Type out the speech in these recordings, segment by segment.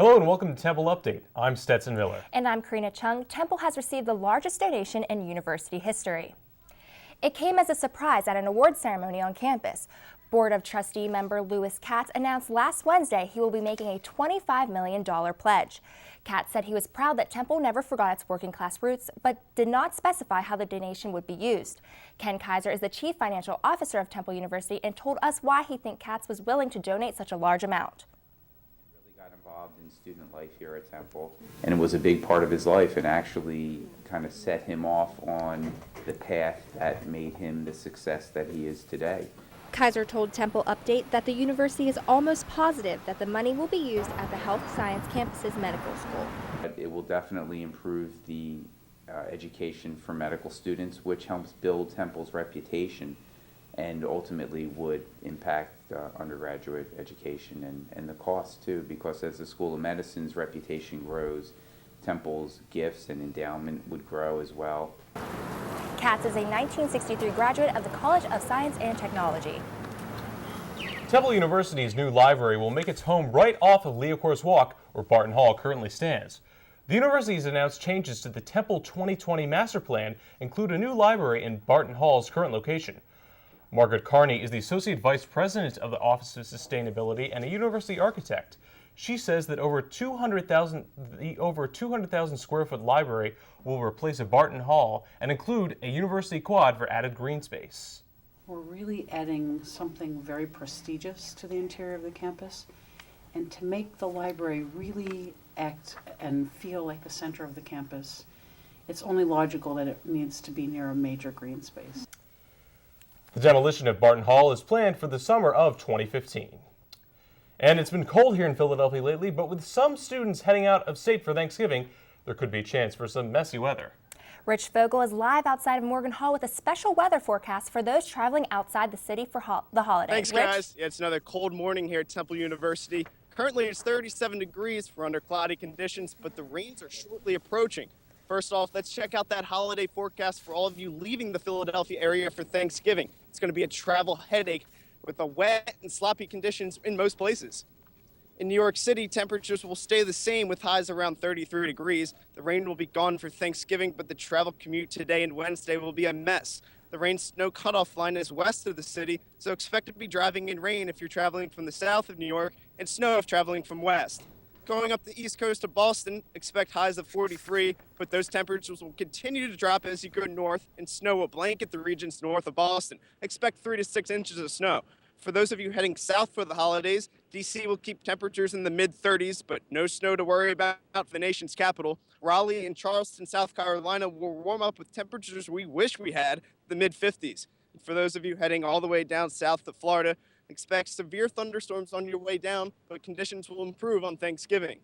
Hello and welcome to Temple Update. I'm Stetson Miller. And I'm Karina Cheung. Temple has received the largest donation in university history. It came as a surprise at an awards ceremony on campus. Board of Trustee member Lewis Katz announced last Wednesday he will be making a $25 million pledge. Katz said he was proud that Temple never forgot its working class roots, but did not specify how the donation would be used. Ken Kaiser is the chief financial officer of Temple University and told us why he thinks Katz was willing to donate such a large amount. He really got involved in student life here at Temple, and it was a big part of his life and actually kind of set him off on the path that made him the success that he is today. Kaiser told Temple Update that the university is almost positive that the money will be used at the Health Science Campus's medical school. It will definitely improve the education for medical students, which helps build Temple's reputation and ultimately would impact undergraduate education and the cost too, because as the School of Medicine's reputation grows, Temple's gifts and endowment would grow as well. Katz is a 1963 graduate of the College of Science and Technology. Temple University's new library will make its home right off of Leocourse Walk, where Barton Hall currently stands. The university has announced changes to the Temple 2020 master plan include a new library in Barton Hall's current location. Margaret Carney is the Associate Vice President of the Office of Sustainability and a university architect. She says that the over 200,000 square foot library will replace a Barton Hall and include a university quad for added green space. We're really adding something very prestigious to the interior of the campus, and to make the library really act and feel like the center of the campus, it's only logical that it needs to be near a major green space. The demolition of Barton Hall is planned for the summer of 2015. And it's been cold here in Philadelphia lately, but with some students heading out of state for Thanksgiving, there could be a chance for some messy weather. Rich Fogel is live outside of Morgan Hall with a special weather forecast for those traveling outside the city for the holiday. Thanks, guys. Yeah, it's another cold morning here at Temple University. Currently, it's 37 degrees. We're under cloudy conditions, but the rains are shortly approaching. First off, let's check out that holiday forecast for all of you leaving the Philadelphia area for Thanksgiving. It's going to be a travel headache with the wet and sloppy conditions in most places. In New York City, temperatures will stay the same with highs around 33 degrees. The rain will be gone for Thanksgiving, but the travel commute today and Wednesday will be a mess. The rain-snow cutoff line is west of the city, so expect to be driving in rain if you're traveling from the south of New York and snow if traveling from west. Going up the east coast of Boston, expect highs of 43, but those temperatures will continue to drop as you go north, and snow will blanket the regions north of Boston. Expect 3 to 6 inches of snow. For those of you heading south for the holidays, D.C. will keep temperatures in the mid-30s, but no snow to worry about for the nation's capital. Raleigh and Charleston, South Carolina will warm up with temperatures we wish we had, the mid-50s. For those of you heading all the way down south to Florida, expect severe thunderstorms on your way down, but conditions will improve on Thanksgiving.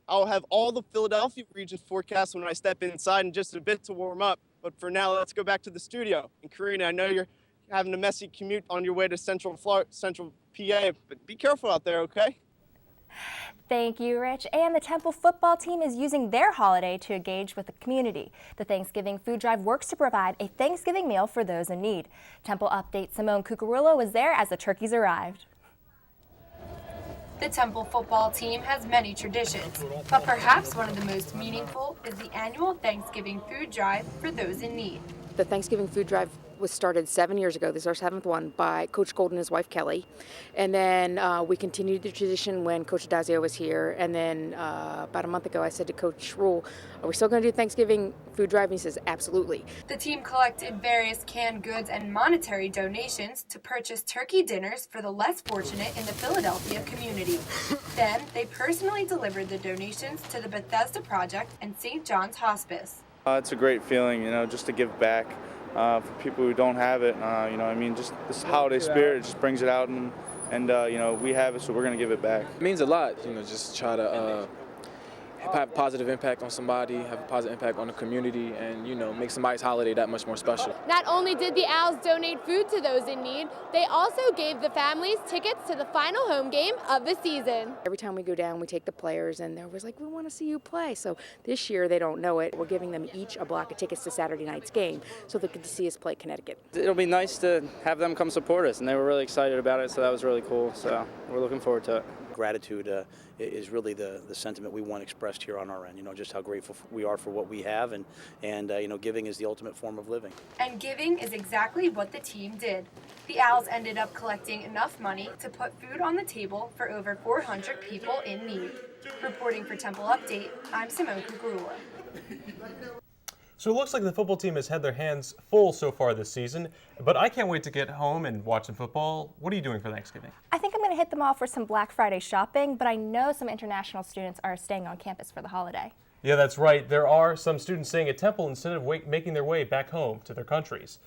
I'll have all the Philadelphia region forecasts when I step inside in just a bit to warm up, but for now, let's go back to the studio. And Karina, I know you're having a messy commute on your way to Central PA, but be careful out there, okay? Thank you, Rich. And the Temple football team is using their holiday to engage with the community. The Thanksgiving food drive works to provide a Thanksgiving meal for those in need. Temple Update Simone Cuccurullo was there as the turkeys arrived. The Temple football team has many traditions, but perhaps one of the most meaningful is the annual Thanksgiving food drive for those in need. The Thanksgiving food drive was started 7 years ago. This is our 7th one by Coach Gold and his wife Kelly. And then we continued the tradition when Coach Adazio was here. And then about a month ago I said to Coach Rule, are we still going to do Thanksgiving food drive? And he says, absolutely. The team collected various canned goods and monetary donations to purchase turkey dinners for the less fortunate in the Philadelphia community. Then they personally delivered the donations to the Bethesda Project and St. John's Hospice. It's a great feeling, just to give back. For people who don't have it, just this holiday spirit just brings it out, and we have it, so we're going to give it back. It means a lot, just try to have a positive impact on somebody, have a positive impact on the community, and, make somebody's holiday that much more special. Not only did the Owls donate food to those in need, they also gave the families tickets to the final home game of the season. Every time we go down, we take the players, and they're always like, we want to see you play. So this year, they don't know it. We're giving them each a block of tickets to Saturday night's game so they get to see us play Connecticut. It'll be nice to have them come support us, and they were really excited about it, so that was really cool. So we're looking forward to it. Gratitude is really the sentiment we want expressed here on our end. Just how grateful we are for what we have, and giving is the ultimate form of living. And giving is exactly what the team did. The Owls ended up collecting enough money to put food on the table for over 400 people in need. Reporting for Temple Update, I'm Simone Cuccurullo. So it looks like the football team has had their hands full so far this season, but I can't wait to get home and watch some football. What are you doing for Thanksgiving? I think I'm going to hit the mall for some Black Friday shopping, but I know some international students are staying on campus for the holiday. Yeah, that's right. There are some students staying at Temple instead of making their way back home to their countries.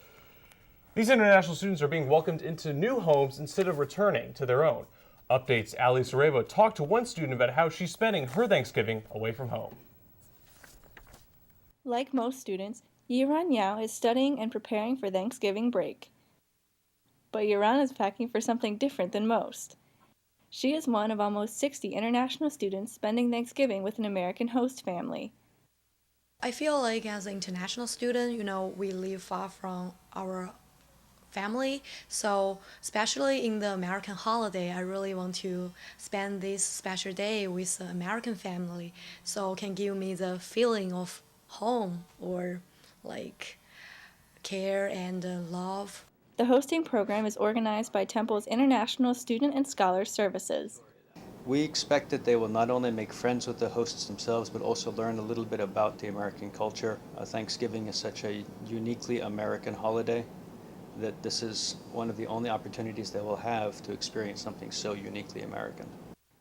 These international students are being welcomed into new homes instead of returning to their own. Updates Ali Serabo talked to one student about how she's spending her Thanksgiving away from home. Like most students, Yiran Yao is studying and preparing for Thanksgiving break. But Yiran is packing for something different than most. She is one of almost 60 international students spending Thanksgiving with an American host family. I feel like as an international student, we live far from our family, so especially in the American holiday, I really want to spend this special day with the American family, so it can give me the feeling of home or like care and love. The hosting program is organized by Temple's International Student and Scholar Services. We expect that they will not only make friends with the hosts themselves, but also learn a little bit about the American culture. Thanksgiving is such a uniquely American holiday that this is one of the only opportunities they will have to experience something so uniquely American.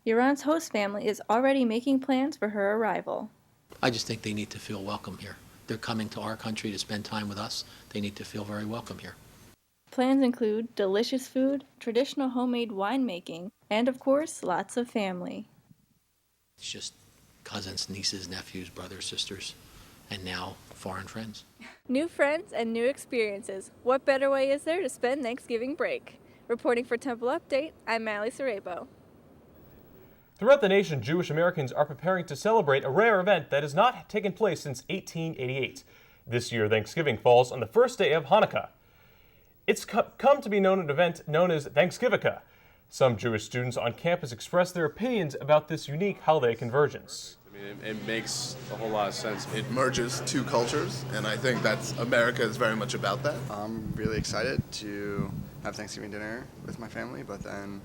Yiran's host family is already making plans for her arrival. I just think they need to feel welcome here. They're coming to our country to spend time with us. They need to feel very welcome here. Plans include delicious food, traditional homemade winemaking, and of course, lots of family. It's just cousins, nieces, nephews, brothers, sisters, and now foreign friends. New friends and new experiences. What better way is there to spend Thanksgiving break? Reporting for Temple Update, I'm Ali Serabo. Throughout the nation, Jewish Americans are preparing to celebrate a rare event that has not taken place since 1888. This year, Thanksgiving falls on the first day of Hanukkah. It's come to be known an event known as Thanksgivika. Some Jewish students on campus expressed their opinions about this unique holiday convergence. I mean, it makes a whole lot of sense. It merges two cultures, and I think America is very much about that. I'm really excited to have Thanksgiving dinner with my family, but then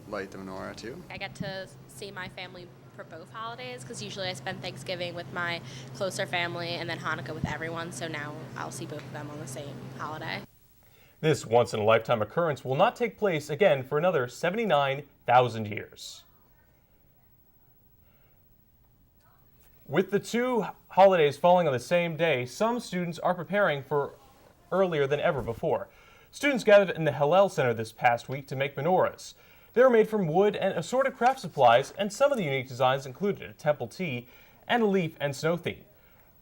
light the menorah too. I get to see my family for both holidays because usually I spend Thanksgiving with my closer family and then Hanukkah with everyone, so now I'll see both of them on the same holiday. This once-in-a-lifetime occurrence will not take place again for another 79,000 years. With the two holidays falling on the same day, some students are preparing for earlier than ever before. Students gathered in the Hillel Center this past week to make menorahs. They were made from wood and assorted craft supplies, and some of the unique designs included a temple tea and a leaf and snow theme.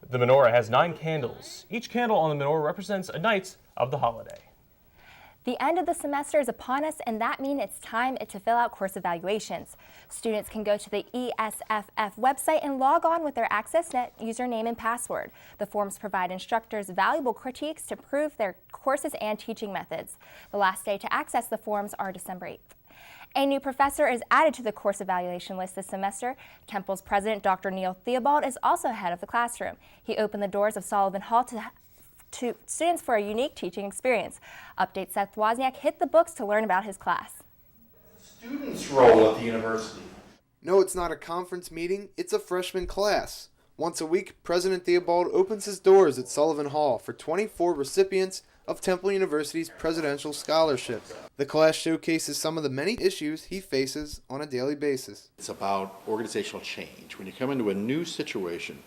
The menorah has 9 candles. Each candle on the menorah represents a night of the holiday. The end of the semester is upon us, and that means it's time to fill out course evaluations. Students can go to the ESFF website and log on with their AccessNet username and password. The forms provide instructors valuable critiques to improve their courses and teaching methods. The last day to access the forms are December 8th. A new professor is added to the course evaluation list this semester. Temple's president, Dr. Neil Theobald, is also head of the classroom. He opened the doors of Sullivan Hall to students for a unique teaching experience. Update Seth Wozniak hit the books to learn about his class. Students' role at the university. No, it's not a conference meeting, it's a freshman class. Once a week, President Theobald opens his doors at Sullivan Hall for 24 recipients of Temple University's Presidential Scholarship. The class showcases some of the many issues he faces on a daily basis. It's about organizational change. When you come into a new situation,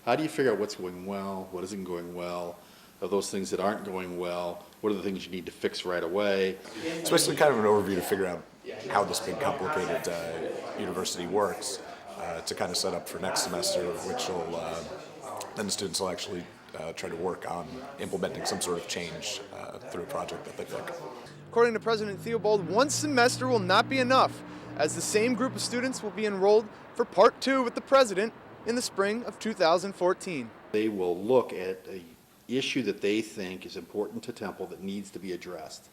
how do you figure out what's going well, what isn't going well? Of those things that aren't going well, what are the things you need to fix right away? It's basically kind of an overview to figure out how this big complicated university works to kind of set up for next semester, which will then the students will actually try to work on implementing some sort of change through a project that they pick. According to President Theobald, one semester will not be enough, as the same group of students will be enrolled for Part 2 with the President in the spring of 2014. They will look at a issue that they think is important to Temple that needs to be addressed.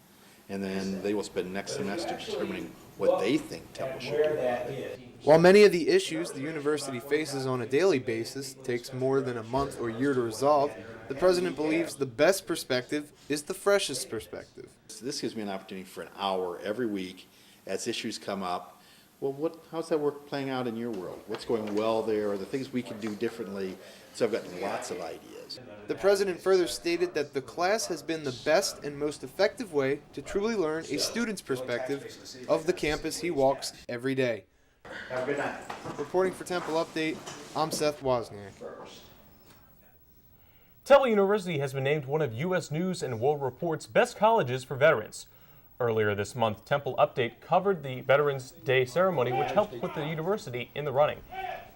and then they will spend next semester determining what they think Temple should do. While many of the issues the university faces on a daily basis takes more than a month or year to resolve, the president believes the best perspective is the freshest perspective. So this gives me an opportunity for an hour every week as issues come up. Well, how's that work playing out in your world? What's going well there? Are the things we can do differently? So I've got lots of ideas. The president further stated that the class has been the best and most effective way to truly learn a student's perspective of the campus he walks every day. Have a good night. Reporting for Temple Update, I'm Seth Wozniak. Temple University has been named one of U.S. News and World Report's best colleges for veterans. Earlier this month, Temple Update covered the Veterans Day ceremony, which helped put the university in the running.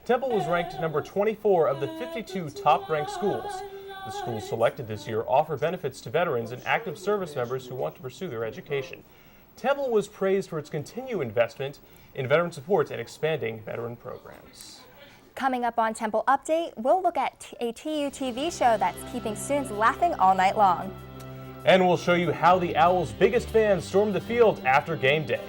Temple was ranked number 24 of the 52 top-ranked schools. The schools selected this year offer benefits to veterans and active service members who want to pursue their education. Temple was praised for its continued investment in veteran support and expanding veteran programs. Coming up on Temple Update, we'll look at a TU TV show that's keeping students laughing all night long. And we'll show you how the Owls' biggest fans stormed the field after game day.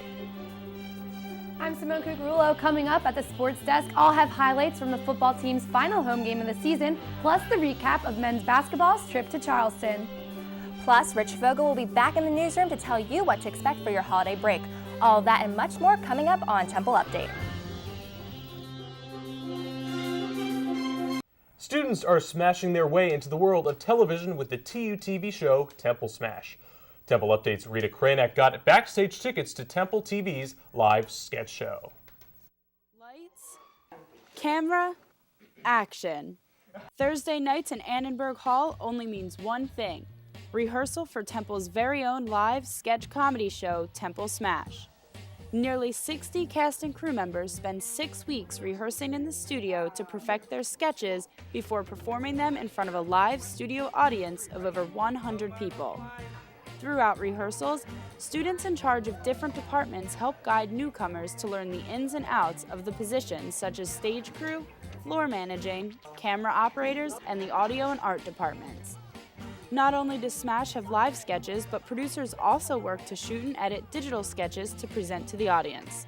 I'm Simone Cuccurullo. Coming up at the Sports Desk, I'll have highlights from the football team's final home game of the season, plus the recap of men's basketball's trip to Charleston. Plus, Rich Fogel will be back in the newsroom to tell you what to expect for your holiday break. All of that and much more coming up on Temple Update. Students are smashing their way into the world of television with the TU TV show Temple Smash. Temple Update's Rita Kraynak got backstage tickets to Temple TV's live sketch show. Lights, camera, action. Thursday nights in Annenberg Hall only means one thing: rehearsal for Temple's very own live sketch comedy show, Temple Smash. Nearly 60 cast and crew members spend 6 weeks rehearsing in the studio to perfect their sketches before performing them in front of a live studio audience of over 100 people. Throughout rehearsals, students in charge of different departments help guide newcomers to learn the ins and outs of the positions such as stage crew, floor managing, camera operators, and the audio and art departments. Not only does Smash have live sketches, but producers also work to shoot and edit digital sketches to present to the audience.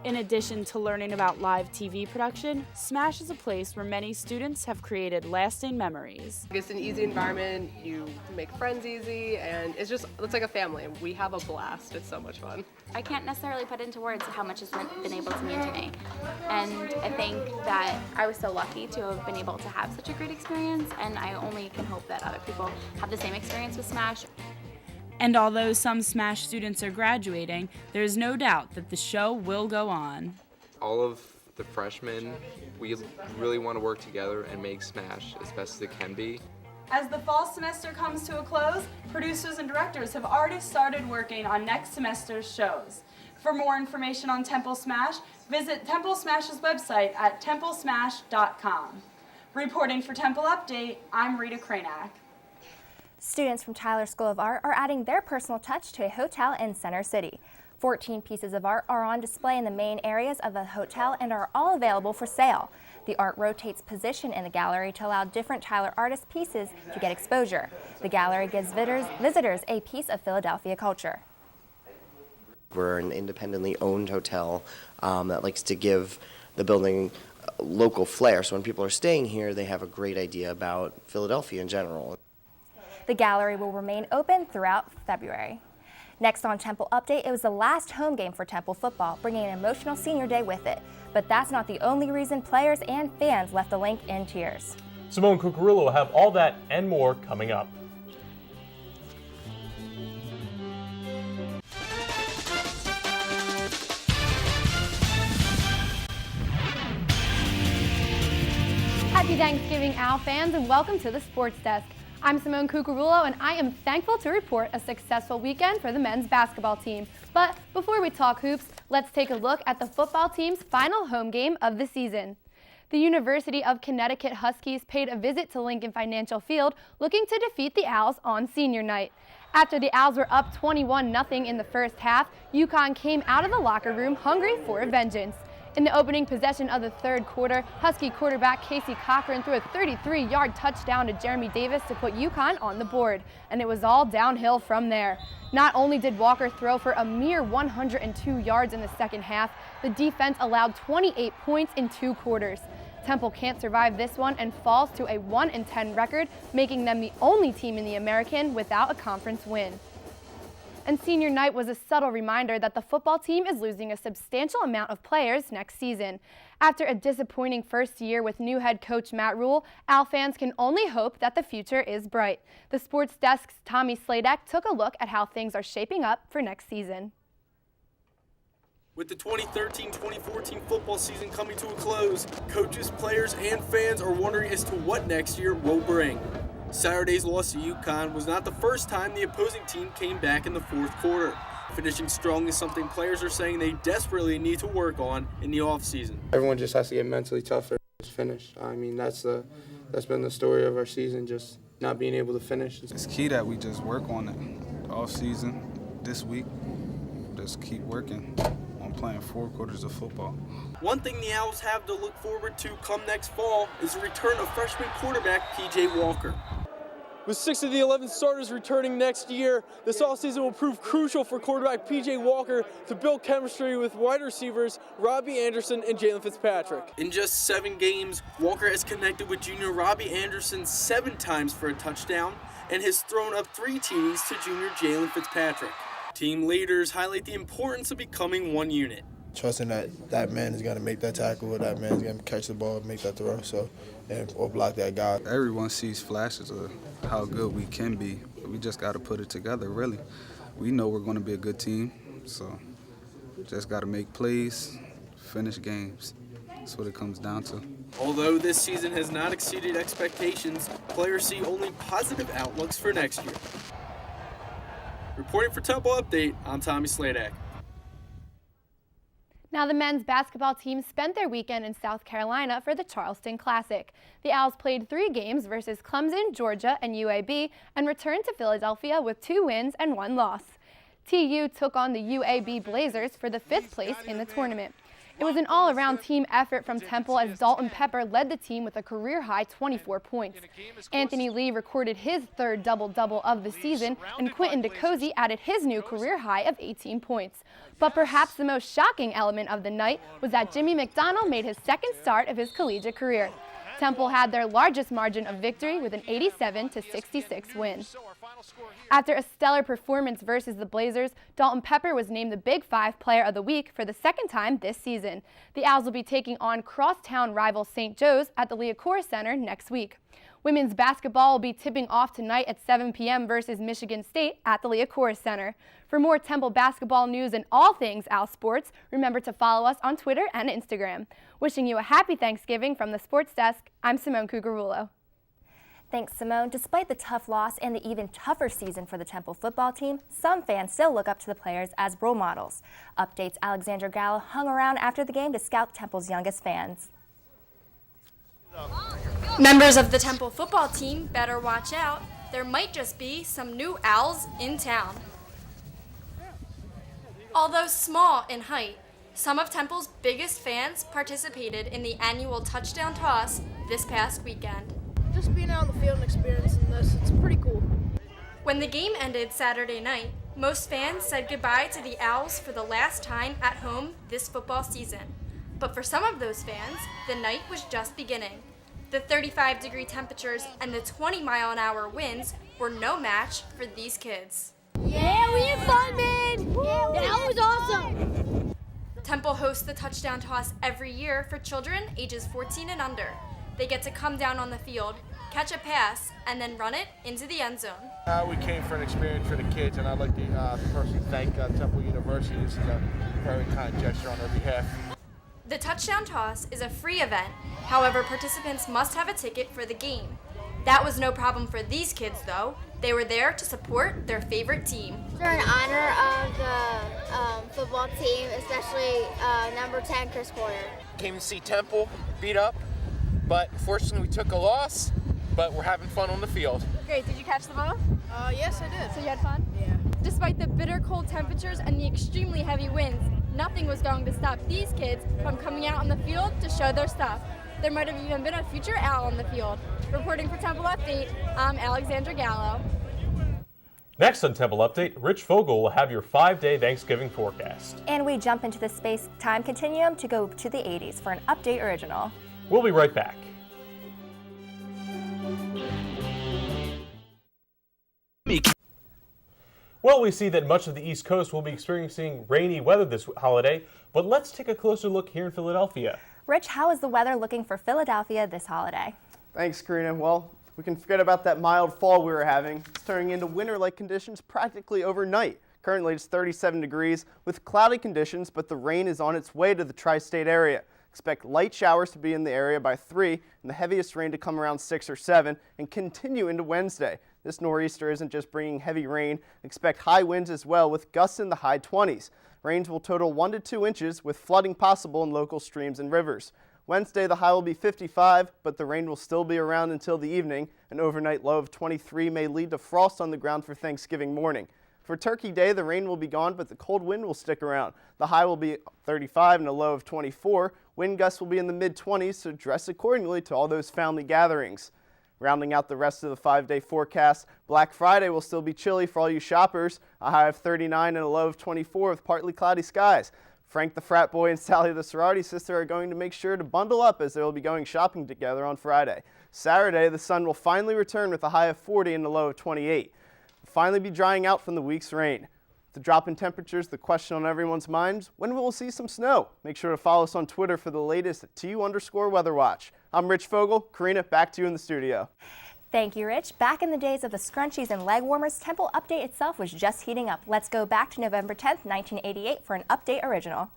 In addition to learning about live TV production, Smash is a place where many students have created lasting memories. It's an easy environment, you make friends easy, and it's like a family. We have a blast, it's so much fun. I can't necessarily put into words how much it's been able to mean to me. And I think that I was so lucky to have been able to have such a great experience, and I only can hope that other people have the same experience with Smash. And although some Smash students are graduating, there is no doubt that the show will go on. All of the freshmen, we really want to work together and make Smash as best as it can be. As the fall semester comes to a close, producers and directors have already started working on next semester's shows. For more information on Temple Smash, visit Temple Smash's website at templesmash.com. Reporting for Temple Update, I'm Rita Kraynak. Students from Tyler School of Art are adding their personal touch to a hotel in Center City. 14 pieces of art are on display in the main areas of the hotel and are all available for sale. The art rotates position in the gallery to allow different Tyler artist pieces to get exposure. The gallery gives visitors a piece of Philadelphia culture. We're an independently owned hotel that likes to give the building local flair. So when people are staying here, they have a great idea about Philadelphia in general. The gallery will remain open throughout February. Next on Temple Update, it was the last home game for Temple football, bringing an emotional senior day with it. But that's not the only reason players and fans left the link in tears. Simone Cuccurullo will have all that and more coming up. Happy Thanksgiving, Owl fans, and welcome to the Sports Desk. I'm Simone Cuccurullo, and I am thankful to report a successful weekend for the men's basketball team. But before we talk hoops, let's take a look at the football team's final home game of the season. The University of Connecticut Huskies paid a visit to Lincoln Financial Field, looking to defeat the Owls on senior night. After the Owls were up 21-0 in the first half, UConn came out of the locker room hungry for a vengeance. In the opening possession of the third quarter, Husky quarterback Casey Cochran threw a 33-yard touchdown to Jeremy Davis to put UConn on the board, and it was all downhill from there. Not only did Walker throw for a mere 102 yards in the second half, the defense allowed 28 points in 2 quarters. Temple can't survive this one and falls to a 1-10 record, making them the only team in the American without a conference win. And senior night was a subtle reminder that the football team is losing a substantial amount of players next season. After a disappointing first year with new head coach Matt Rule, Al fans can only hope that the future is bright. The Sports Desk's Tommy Sladek took a look at how things are shaping up for next season. With the 2013-2014 football season coming to a close, coaches, players, and fans are wondering as to what next year will bring. Saturday's loss to UConn was not the first time the opposing team came back in the fourth quarter. Finishing strong is something players are saying they desperately need to work on in the offseason. Everyone just has to get mentally tougher to finish. I mean, that's been the story of our season, just not being able to finish. It's key that we just work on it off season, this week, just keep working on playing 4 quarters of football. One thing the Owls have to look forward to come next fall is the return of freshman quarterback P.J. Walker. With 6 of the 11 starters returning next year, this offseason will prove crucial for quarterback P.J. Walker to build chemistry with wide receivers Robbie Anderson and Jalen Fitzpatrick. In just 7 games, Walker has connected with junior Robbie Anderson 7 times for a touchdown and has thrown up 3 TDs to junior Jalen Fitzpatrick. Team leaders highlight the importance of becoming one unit. Trusting that man is going to make that tackle, or that man is going to catch the ball and make that throw, or block that guy. Everyone sees flashes of how good we can be. We just got to put it together, really. We know we're going to be a good team, so just got to make plays, finish games. That's what it comes down to. Although this season has not exceeded expectations, players see only positive outlooks for next year. Reporting for Temple Update, I'm Tommy Sladek. Now the men's basketball team spent their weekend in South Carolina for the Charleston Classic. The Owls played 3 games versus Clemson, Georgia, and UAB and returned to Philadelphia with 2 wins and 1 loss. TU took on the UAB Blazers for the 5th place in the tournament. It was an all-around team effort from Temple as Dalton Pepper led the team with a career-high 24 points. Anthony Lee recorded his 3rd double-double of the season, and Quentin DeCozy added his new career high of 18 points. But perhaps the most shocking element of the night was that Jimmy McDonald made his 2nd start of his collegiate career. Temple had their largest margin of victory with an 87-66 win. After a stellar performance versus the Blazers, Dalton Pepper was named the Big 5 Player of the Week for the 2nd time this season. The Owls will be taking on crosstown rival St. Joe's at the Liacouras Center next week. Women's basketball will be tipping off tonight at 7 p.m. versus Michigan State at the Liacouras Center. For more Temple basketball news and all things Owl sports, remember to follow us on Twitter and Instagram. Wishing you a happy Thanksgiving from the Sports Desk, I'm Simone Cuccurullo. Thanks, Simone. Despite the tough loss and the even tougher season for the Temple football team, some fans still look up to the players as role models. Updates Alexandra Gallo hung around after the game to scout Temple's youngest fans. Members of the Temple football team better watch out. There might just be some new Owls in town. Although small in height, some of Temple's biggest fans participated in the annual touchdown toss this past weekend. Just being out on the field and experiencing this, it's pretty cool. When the game ended Saturday night, most fans said goodbye to the Owls for the last time at home this football season. But for some of those fans, the night was just beginning. The 35-degree temperatures and the 20-mile-an-hour winds were no match for these kids. Yeah, we had fun, man! Yeah, that was awesome! Temple hosts the touchdown toss every year for children ages 14 and under. They get to come down on the field, catch a pass, and then run it into the end zone. We came for an experience for the kids, and I'd like to personally thank Temple University. This is a very kind gesture on their behalf. The touchdown toss is a free event. However, participants must have a ticket for the game. That was no problem for these kids, though. They were there to support their favorite team. We're in honor of the football team, especially number 10, Chris Porter. Came to see Temple beat up, but fortunately we took a loss, but we're having fun on the field. Great, did you catch the ball? Yes, I did. So you had fun? Yeah. Despite the bitter cold temperatures and the extremely heavy winds, nothing was going to stop these kids from coming out on the field to show their stuff. There might have even been a future owl on the field. Reporting for Temple Update, I'm Alexandra Gallo. Next on Temple Update, Rich Fogel will have your 5-day Thanksgiving forecast. And we jump into the space-time continuum to go to the 80s for an Update original. We'll be right back. Well, we see that much of the East Coast will be experiencing rainy weather this holiday, but let's take a closer look here in Philadelphia. Rich, how is the weather looking for Philadelphia this holiday? Thanks, Karina. Well, we can forget about that mild fall we were having. It's turning into winter-like conditions practically overnight. Currently, it's 37 degrees with cloudy conditions, but the rain is on its way to the tri-state area. Expect light showers to be in the area by 3 and the heaviest rain to come around 6 or 7 and continue into Wednesday. This nor'easter isn't just bringing heavy rain. Expect high winds as well with gusts in the high 20s. Rains will total 1 to 2 inches with flooding possible in local streams and rivers. Wednesday, the high will be 55, but the rain will still be around until the evening. An overnight low of 23 may lead to frost on the ground for Thanksgiving morning. For Turkey Day, the rain will be gone, but the cold wind will stick around. The high will be 35 and a low of 24. Wind gusts will be in the mid-20s, so dress accordingly to all those family gatherings. Rounding out the rest of the 5-day forecast, Black Friday will still be chilly for all you shoppers. A high of 39 and a low of 24 with partly cloudy skies. Frank the frat boy and Sally the sorority sister are going to make sure to bundle up as they will be going shopping together on Friday. Saturday, the sun will finally return with a high of 40 and a low of 28. We'll finally be drying out from the week's rain. The drop in temperatures, the question on everyone's minds, when will we see some snow? Make sure to follow us on Twitter for the latest at @TU_weatherwatch. I'm Rich Fogel. Karina, back to you in the studio. Thank you, Rich. Back in the days of the scrunchies and leg warmers, Temple Update itself was just heating up. Let's go back to November 10th, 1988 for an Update original.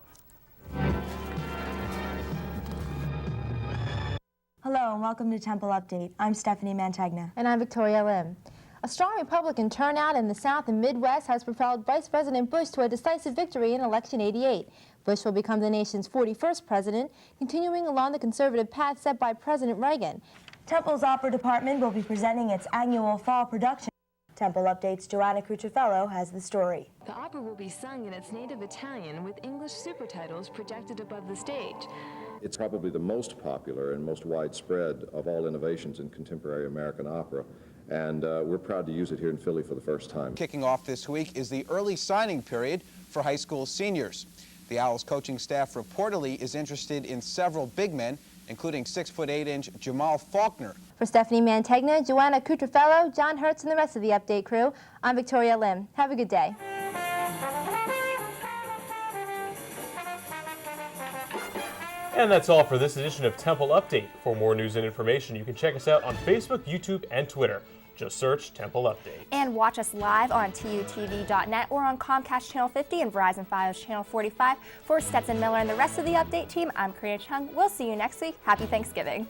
Hello and welcome to Temple Update. I'm Stephanie Mantegna. And I'm Victoria Lim. A strong Republican turnout in the South and Midwest has propelled Vice President Bush to a decisive victory in Election 88. Bush will become the nation's 41st president, continuing along the conservative path set by President Reagan. Temple's Opera Department will be presenting its annual fall production. Temple Update's Joanna Cuccurullo has the story. The opera will be sung in its native Italian with English super titles projected above the stage. It's probably the most popular and most widespread of all innovations in contemporary American opera, and we're proud to use it here in Philly for the first time. Kicking off this week is the early signing period for high school seniors. The Owls coaching staff reportedly is interested in several big men, including 6'8" Jamal Faulkner. For Stephanie Mantegna, Joanna Cuccurullo, John Hertz, and the rest of the Update crew, I'm Victoria Lim. Have a good day. And that's all for this edition of Temple Update. For more news and information, you can check us out on Facebook, YouTube, and Twitter. Just search Temple Update. And watch us live on TUTV.net or on Comcast Channel 50 and Verizon Fios Channel 45. For Stetson Miller and the rest of the Update team, I'm Karina Cheung. We'll see you next week. Happy Thanksgiving.